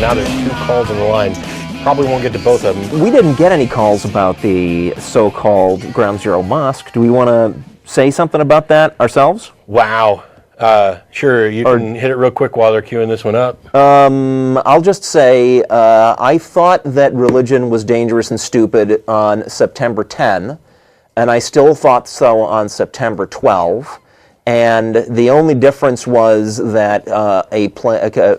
now there's 2 calls on the line. Probably won't get to both of them. We didn't get any calls about the so-called Ground Zero Mosque. Do we want to say something about that ourselves? Wow. Sure, you can hit it real quick while they're queuing this one up. I'll just say I thought that religion was dangerous and stupid on September 10, and I still thought so on September 12. And the only difference was that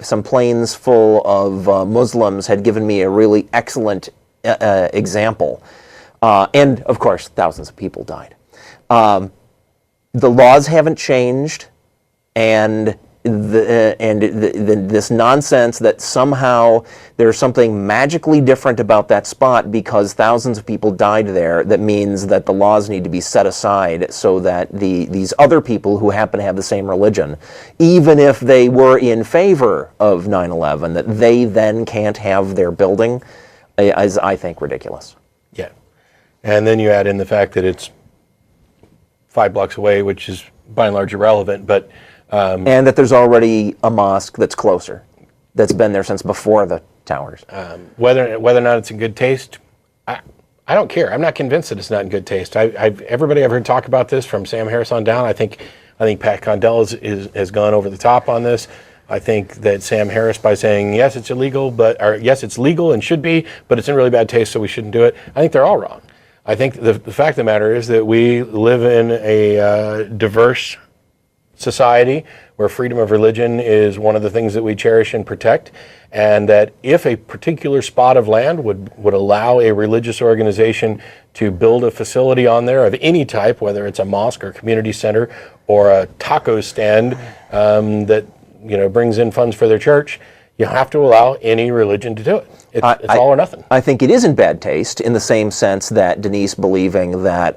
some planes full of Muslims had given me a really excellent example. And, of course, thousands of people died. The laws haven't changed, and this nonsense that somehow there's something magically different about that spot because thousands of people died there, that means that the laws need to be set aside so that these other people who happen to have the same religion, even if they were in favor of 9/11, that they then can't have their building, is, I think, ridiculous. Yeah. And then you add in the fact that it's 5 blocks away, which is by and large irrelevant, but and that there's already a mosque that's closer, that's been there since before the towers. Whether or not it's in good taste, I don't care. I'm not convinced that it's not in good taste. Everybody I've heard talk about this, from Sam Harris on down, I think Pat Condell has gone over the top on this. I think that Sam Harris, by saying yes, it's illegal, or yes, it's legal and should be, but it's in really bad taste, so we shouldn't do it. I think they're all wrong. I think the fact of the matter is that we live in a diverse society where freedom of religion is one of the things that we cherish and protect, and that if a particular spot of land would allow a religious organization to build a facility on there of any type, whether it's a mosque or community center or a taco stand that brings in funds for their church, you have to allow any religion to do it. It's all or nothing. I think it is in bad taste, in the same sense that Denise believing that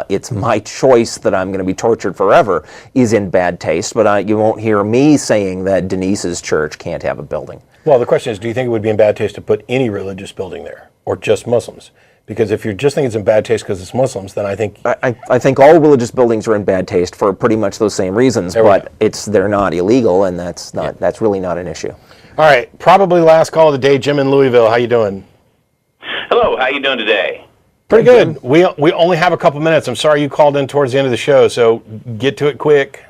it's my choice that I'm going to be tortured forever is in bad taste, but you won't hear me saying that Denise's church can't have a building. Well, the question is, do you think it would be in bad taste to put any religious building there, or just Muslims? Because if you just think it's in bad taste because it's Muslims, then I think... I think all religious buildings are in bad taste for pretty much those same reasons, but they're not illegal, and that's really not an issue. All right, probably last call of the day, Jim in Louisville. How you doing? Hello, how you doing today? Pretty good. We only have a couple minutes. I'm sorry you called in towards the end of the show, so get to it quick.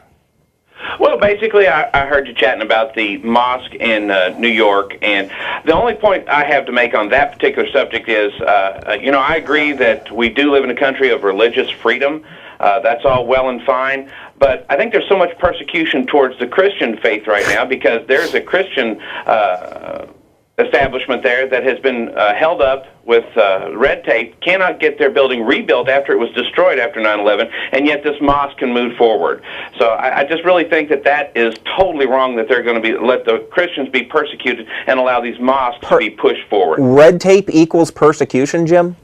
Well, basically, I heard you chatting about the mosque in New York, and the only point I have to make on that particular subject is, I agree that we do live in a country of religious freedom. That's all well and fine, but I think there's so much persecution towards the Christian faith right now because there's a Christian establishment there that has been held up with red tape, cannot get their building rebuilt after it was destroyed after 9/11, and yet this mosque can move forward. So I just really think that is totally wrong, that they're going to let the Christians be persecuted and allow these mosques to be pushed forward. Red tape equals persecution, Jim?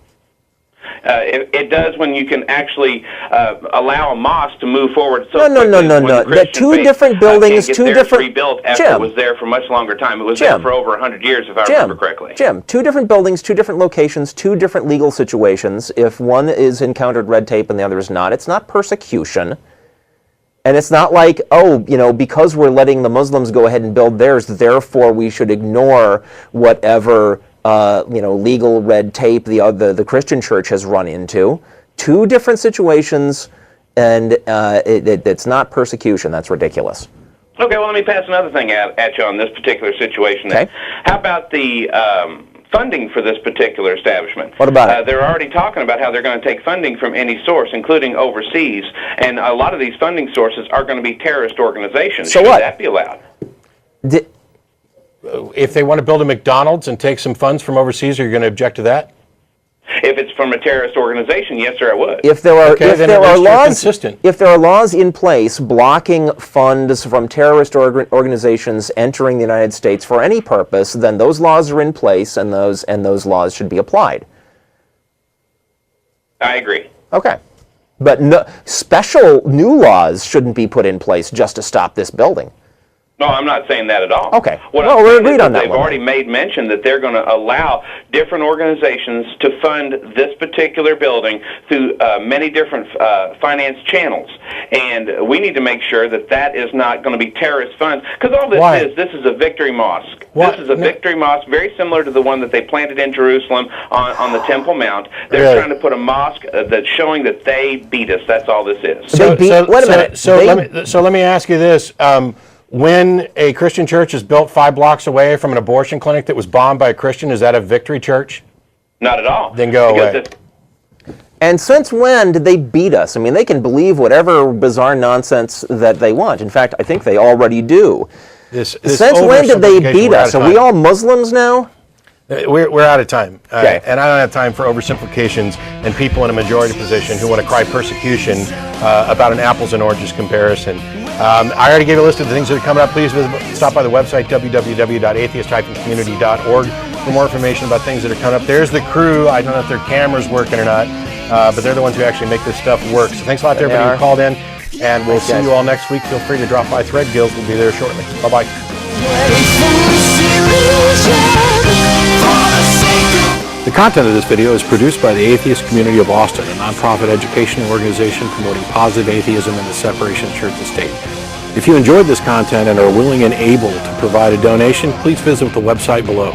It does when you can actually allow a mosque to move forward. So No. Two different buildings, two different... rebuilt after it was there for much longer time. It was there for over 100 years, if I remember correctly. Jim, two different buildings, two different locations, two different legal situations. If one is encountered red tape and the other is not, it's not persecution. And it's not like, because we're letting the Muslims go ahead and build theirs, therefore we should ignore whatever legal red tape the Christian church has run into. Two different situations, and it's not persecution. That's ridiculous. Okay, well, let me pass another thing at you on this particular situation. Okay. How about the funding for this particular establishment? What about it? They're already talking about how they're going to take funding from any source, including overseas, and a lot of these funding sources are going to be terrorist organizations. So Should what? that be allowed? If they want to build a McDonald's and take some funds from overseas, are you going to object to that? If it's from a terrorist organization, yes, sir, I would. If there are laws in place blocking funds from terrorist organizations entering the United States for any purpose, then those laws are in place, and those laws should be applied. I agree. Okay, but no, special new laws shouldn't be put in place just to stop this building. No, I'm not saying that at all. Okay. What Well, I'm we're saying agreed is on that they've one, already then. made mention that they're going to allow different organizations to fund this particular building through many different finance channels. And we need to make sure that that is not going to be terrorist funds. Because all this is a victory mosque. What? This is a victory mosque, very similar to the one that they planted in Jerusalem on the Temple Mount. They're Really? trying to put a mosque that's showing that they beat us. That's all this is. Wait a minute. So let me ask you this. When a Christian church is built 5 blocks away from an abortion clinic that was bombed by a Christian, is that a victory church? Not at all. Then go Because away. And since when did they beat us? I mean, they can believe whatever bizarre nonsense that they want. In fact, I think they already do. This Since when did they oversimplification, beat we're out us? of Are we time. all Muslims now? We're out of time. Okay. And I don't have time for oversimplifications and people in a majority position who want to cry persecution about an apples and oranges comparison. I already gave you a list of the things that are coming up. Please stop by the website, www.atheist-community.org, for more information about things that are coming up. There's the crew. I don't know if their camera's working or not, but they're the ones who actually make this stuff work. So thanks a lot to everybody who called in, and we'll see you all next week. Feel free to drop by Threadgills. We'll be there shortly. Bye-bye. The content of this video is produced by the Atheist Community of Austin, a nonprofit educational organization promoting positive atheism and the separation of church and state. If you enjoyed this content and are willing and able to provide a donation, please visit the website below.